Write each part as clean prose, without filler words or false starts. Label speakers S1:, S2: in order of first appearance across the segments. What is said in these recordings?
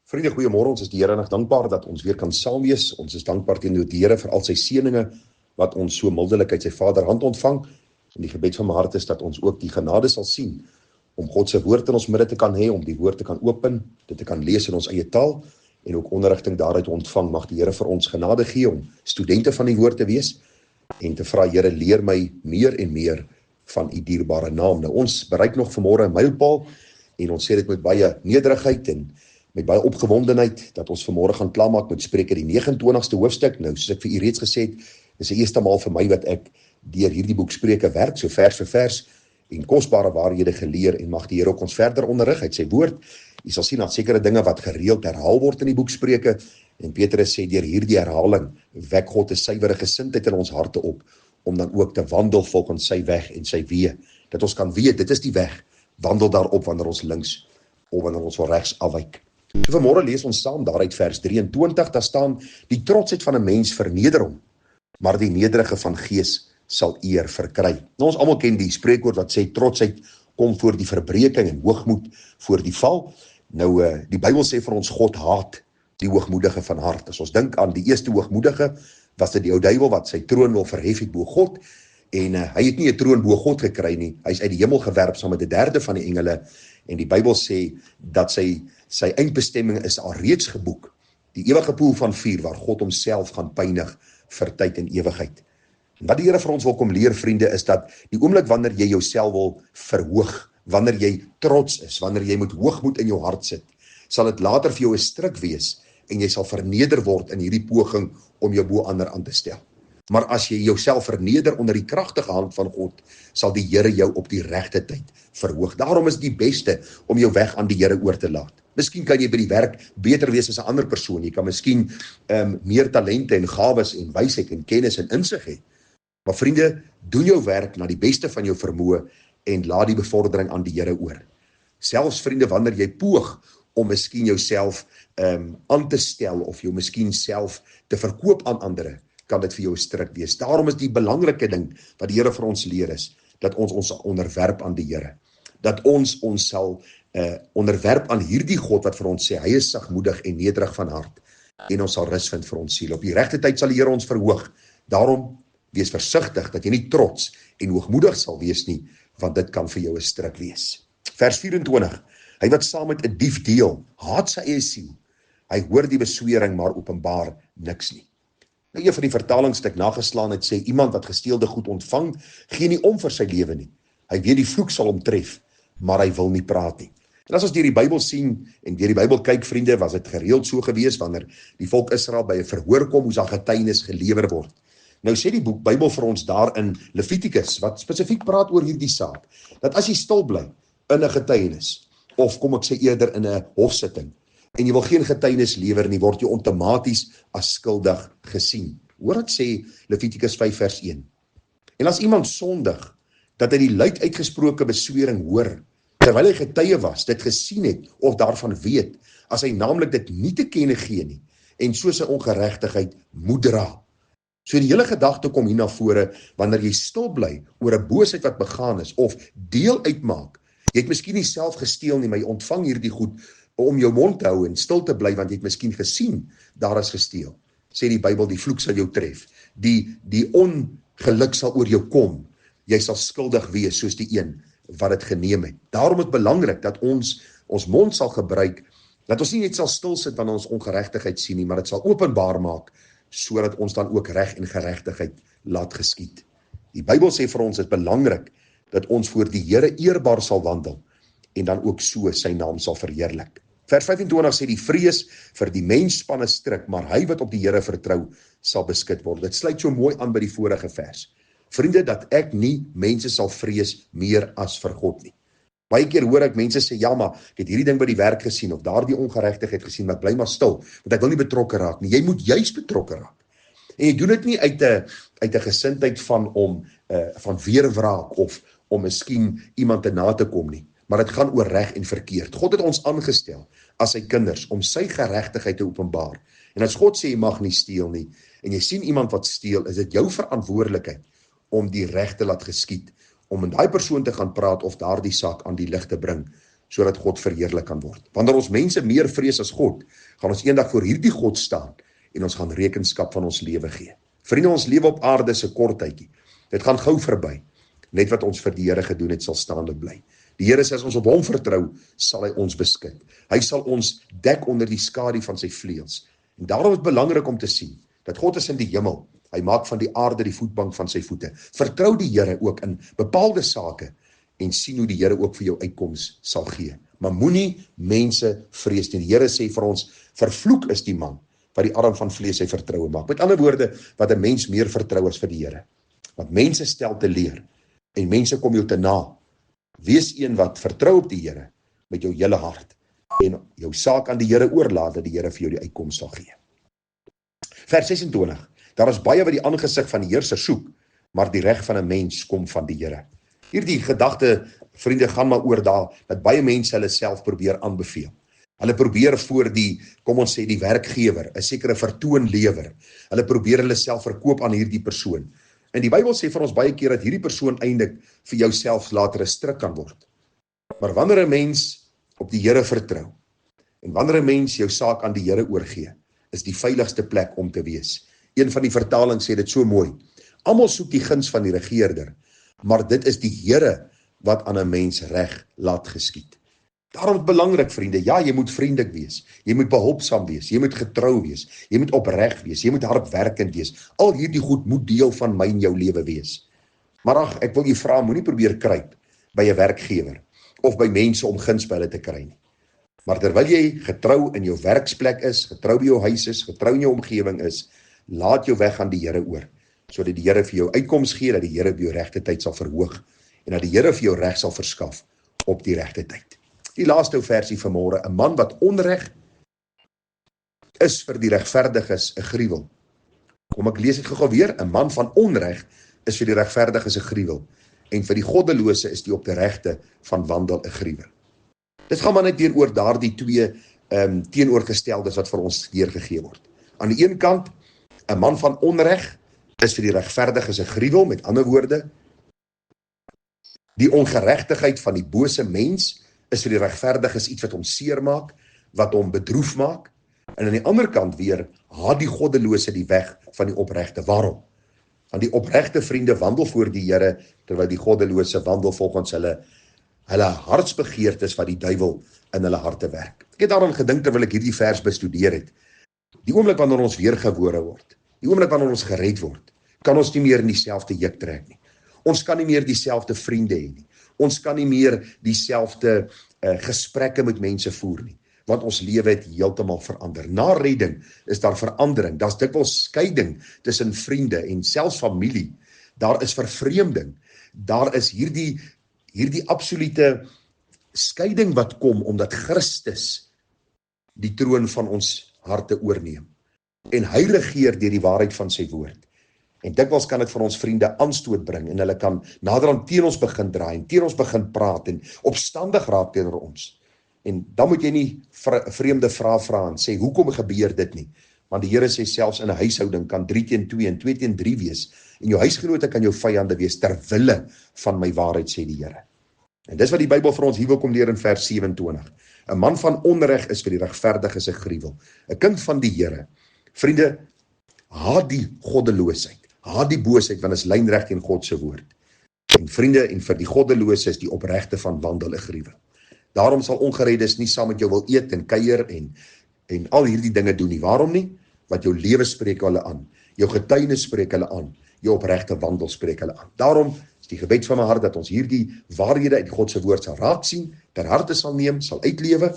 S1: Vriende, goeiemôre. Ons is die Here nog dankbaar dat ons weer kan saam wees. Ons is dankbaar teenoor die Here vir al sy seëninge wat ons so mildelik uit sy Vader hand ontvang. En die gebed van my hart is dat ons ook die genade sal sien om God se woord in ons midde te kan hê, om die woord te kan open, dit te kan lees in ons eie taal en ook onderrigting daaruit ontvang. Mag die Here vir ons genade gee om studente van die woord te wees en te vra, Here, leer my meer en meer van u dierbare naam. Nou, ons bereik nog vanmôre 'n mylpaal en ons sê dit met baie nederigheid en met baie opgewondenheid dat ons vanmôre gaan klaarmaak met Spreuke die 29ste hoofstuk. Nou, soos ek vir u reeds gesê het, dis die eerste maal vir my wat ek deur hierdie boek Spreuke werk, so vers vir vers en kosbare waarhede geleer, en mag die Here ook ons verder onderrig uit sy woord. Jy sal sien dat sekere dinge wat gereeld herhaal word in die boek Spreuke, en Petrus sê deur hierdie herhaling wek God 'n suiwere gesindheid in ons harte op, om dan ook te wandel volgens sy weg en sy weë, dat ons kan weet, dit is die weg, wandel daarop wanneer ons links of wanneer ons wel regs afwyk. So vanmôre lees ons saam daaruit vers 23, daar staan, die trotsheid van 'n mens verneder hom, maar die nederige van gees sal eer verkry. Nou, ons almal ken die spreekwoord wat sê, trotsheid kom voor die verbreeking en hoogmoed voor die val. Nou, die Bybel sê vir ons, God haat die hoogmoedige van hart. As ons dink aan die eerste hoogmoedige, was dit die ou duiwel wat sy troon wil verhef het bo God, en hy het nie 'n troon bo God gekry nie, hy is uit die hemel gewerp saam met 'n derde van die engele, en die Bybel sê dat sy eindbestemming is al reeds geboek, die ewige poel van vuur, waar God homself gaan pynig vir tyd en ewigheid. En wat die Here vir ons wil kom leer, vriende, is dat die oomblik wanneer jy jouself wil verhoog, wanneer jy trots is, wanneer jy met hoogmoed in jou hart sit, sal dit later vir jou 'n struik wees, en jy sal verneder word in hierdie poging om jou bo ander aan te stel. Maar as jy jouself verneder onder die kragtige hand van God, sal die Here jou op die regte tyd verhoog. Daarom is die beste om jou weg aan die Here oor te laat. Miskien kan jy by die werk beter wees as 'n ander persoon. Jy kan miskien meer talente en gawes en wysheid en kennis en insig hê. Maar vriende, doen jou werk na die beste van jou vermoë en laat die bevordering aan die Here oor. Selfs vriende, wanneer jy poog om miskien jouself aan te stel of jou miskien self te verkoop aan ander, kan dit vir jou 'n struik wees. Daarom is die belangrike ding wat die Here vir ons leer is, dat ons ons onderwerp aan die Here. Dat ons sal onderwerp aan hierdie God wat vir ons sê, hy is sagmoedig en nederig van hart, en ons sal rus vind vir ons siel. Op die regte tyd sal die Here ons verhoog. Daarom, wees versigtig dat jy nie trots en hoogmoedig sal wees nie, want dit kan vir jou 'n struik wees. Vers 24, hy wat saam met 'n dief deel, haat sy eie siel. Hy hoor die beswering, maar openbaar niks nie. Nou, een van die vertalings wat ek nageslaan het, sê, iemand wat gesteelde goed ontvang, gee nie om vir sy lewe nie. Hy weet die vloek sal hom tref, maar hy wil nie praat nie. En as ons deur die Bybel sien, en deur die Bybel kyk, vriende, was dit gereeld so gewees, wanneer die volk Israel by 'n verhoor kom, hoe daar getuienis gelewer word. Nou sê die Bybel vir ons daar in Levitikus, wat spesifiek praat oor hierdie saak, dat as jy stil bly in 'n getuienis, of kom ek sê eerder in 'n hofsitting, en jy wil geen getuienis lewer nie, word jy outomaties as skuldig gesien. Hoor wat sê Levitikus 5 vers 1. En as iemand sondig, dat hy die luid uitgesproke beswering hoor, terwyl hy getuie was, dit gesien het, of daarvan weet, as hy naamlik dit nie te kenne gee nie, en so sy ongeregtigheid moet dra. So die hele gedagte kom hier na vore, wanneer jy stil bly oor 'n boosheid wat begaan is, of deel uitmaak. Jy het miskien nie self gesteel nie, maar jy ontvang hierdie goed om jou mond te hou en stil te bly, want jy het miskien gesien, daar is gesteel. Sê die Bybel, die vloek sal jou tref. Die ongeluk sal oor jou kom. Jy sal skuldig wees, soos die een wat het geneem het. Daarom is het belangrik dat ons mond sal gebruik, dat ons nie net sal stil sit wanneer ons ongeregtigheid sien nie, maar dit sal openbaar maak, sodat ons dan ook reg en geregtigheid laat geskied. Die Bybel sê vir ons, is belangrik dat ons voor die Here eerbaar sal wandel, en dan ook so sy naam sal verheerlik. Vers 25 sê, die vrees vir die mens span 'n struik, maar hy wat op die Here vertrou, sal beskik word. Dit sluit so mooi aan by die vorige vers. Vriende, dat ek nie mense sal vrees meer as vir God nie. Baie keer hoor ek mense sê, ja, maar ek het hierdie ding by die werk gesien, of daardie ongeregtigheid gesien, maar ek bly maar stil, want ek wil nie betrokke raak nie. Jy moet juis betrokke raak. En jy doen dit nie uit 'n gesindheid van weerwraak, of om miskien iemand te na te kom nie. Maar dit gaan oor reg en verkeerd. God het ons aangestel as sy kinders om sy geregtigheid te openbaar. En as God sê jy mag nie steel nie, en jy sien iemand wat steel, is dit jou verantwoordelikheid om die reg te laat geskied, om met daai persoon te gaan praat of daardie saak aan die lig te bring, sodat God verheerlik kan word. Wanneer ons mense meer vrees as God, gaan ons eendag voor hierdie God staan en ons gaan rekenskap van ons lewe gee. Vriende, ons lewe op aarde is 'n kort tydjie. Dit gaan gou verby. Net wat ons vir die Here gedoen het, sal staanlik bly. Die Here sê as ons op hom vertrou, sal hy ons beskud. Hy sal ons dek onder die skadu van sy vleuels. En daarom is dit belangrik om te sien dat God is in die hemel. Hy maak van die aarde die voetbank van sy voete. Vertrou die Here ook in bepaalde sake en sien hoe die Here ook vir jou uitkoms sal gee. Maar moenie mense vrees nie. Die Here sê vir ons, vervloek is die man wat die arm van vlees sy vertroue maak. Met ander woorde, wat 'n mens meer vertrou as vir die Here. Want mense stel te leer en mense kom jou te na. Wees een wat vertrou op die Here met jou hele hart en jou saak aan die Here oorlaat dat die Here vir jou die uitkoms sal gee. Vers 26. Daar is baie wat die aangesig van die Heerser soek, maar die reg van 'n mens kom van die Here. Hierdie gedagte, vriende, gaan maar oor dat baie mense hulle self probeer aanbeveel. Hulle probeer voor die, kom ons sê, die werkgewer 'n sekere vertoon lewer. Hulle probeer hulle self verkoop aan hierdie persoon. En die Bybel sê vir ons baie keer dat hierdie persoon eintlik vir jou self later 'n stryk kan word. Maar wanneer 'n mens op die Here vertrou en wanneer 'n mens jou saak aan die Here oorgee, is die veiligste plek om te wees. Een van die vertalings sê dit so mooi. Almal soek die guns van die regerder, maar dit is die Here wat aan 'n mens reg laat geskied. Daarom is belangrik, vriende, ja, jy moet vriendelik wees, jy moet behulpsaam wees, jy moet getrou wees, jy moet opreg wees, jy moet hardwerkend wees. Al hierdie goed moet deel van my en jou lewe wees. Maar ag, ek wil jy vra, moenie probeer kruip by 'n werkgewer of by mense om guns by hulle te kry nie. Maar terwyl jy getrou in jou werksplek is, getrou by jou huis is, getrou in jou omgewing is, laat jou weg aan die Here oor, sodat die Here vir jou uitkoms gee, dat die Here op jou regte tyd sal verhoog en dat die Here vir jou reg sal verskaf op die regte tyd. Die laaste versie vanmôre, 'n man wat onreg is vir die regverdiges 'n gruwel. Kom ek lees dit gou weer, 'n man van onreg is vir die regverdiges 'n gruwel en vir die goddelose is die op die regte van wandel 'n gruwel. Dit gaan maar net weer oor daardie twee teenoorgesteldes wat vir ons deurgegee word. Aan die een kant, 'n man van onreg is vir die regverdiges 'n gruwel, met ander woorde, die ongeregtigheid van die bose mens is vir die regverdiges iets wat hom seermaak, wat hom bedroef maak, en aan die ander kant weer, haat die goddelose die weg van die opregte. Waarom? Want die opregte vriende wandel voor die Here, terwyl die goddelose wandel volgens hulle hartsbegeertes wat die duiwel in hulle harte werk. Ek het daaraan gedink terwyl ek hierdie vers bestudeer het. Die oomblik wanneer ons weergebore word, die oomblik wanneer ons gered word, kan ons nie meer in dieselfde juk trek nie. Ons kan nie meer dieselfde vriende hê nie. Ons kan nie meer dieselfde gesprekke met mense voer nie, want ons lewe het heeltemal verander. Na redding is daar verandering, daar's dikwels skeiding tussen vriende en selfs familie. Daar is vervreemding, daar is hierdie absolute skeiding wat kom omdat Christus die troon van ons harte oorneem. En hy regeer deur die waarheid van sy woord. En dikwels kan dit vir ons vriende aanstoot bring en hulle kan naderhand teen ons begin draai en teen ons begin praat en opstandig raak teenoor ons. En dan moet jy nie vreemde vrae vra en sê, hoekom gebeur dit nie? Want die Here sê selfs in 'n huishouding kan 3 teen 2 en 2 teen 3 wees. En jou huisgenote kan jou vyande wees ter wille van my waarheid, sê die Here. En dis wat die Bybel vir ons hier wil kom leer in vers 27. 'n man van onreg is vir die regverdiges 'n gruwel. 'n kind van die Here. Vriende, haat die goddeloosheid, haat die boosheid, want is lynreg teen God se woord. En vriende, en vir die goddelose is die opregte van wandel 'n gruwel. Daarom sal ongereddes nie saam met jou wil eet en kuier en al hierdie dinge doen nie. Waarom nie? Want jou lewe spreek hulle aan, jou getuienis spreek hulle aan, jou opregte wandel spreek hulle aan. Daarom is die gebed van my hart dat ons hierdie waarhede uit God se woord sal raak sien, ter harte sal neem, sal uitlewe,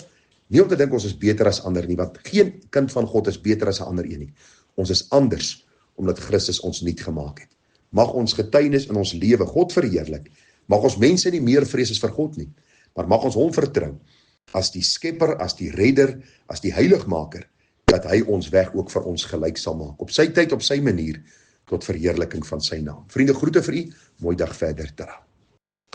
S1: nie om te dink ons is beter as ander nie, want geen kind van God is beter as 'n ander een nie. Ons is anders, omdat Christus ons nuut gemaak het. Mag ons getuienis in ons lewe God verheerlik, mag ons mense nie meer vrees as vir God nie, maar mag ons hom vertrou, as die skepper, as die redder, as die heiligmaker, dat hy ons weg ook vir ons gelyk sal maak, op sy tyd, op sy manier, tot verheerliking van sy naam. Vriende, groete vir u, mooi dag verder, tada.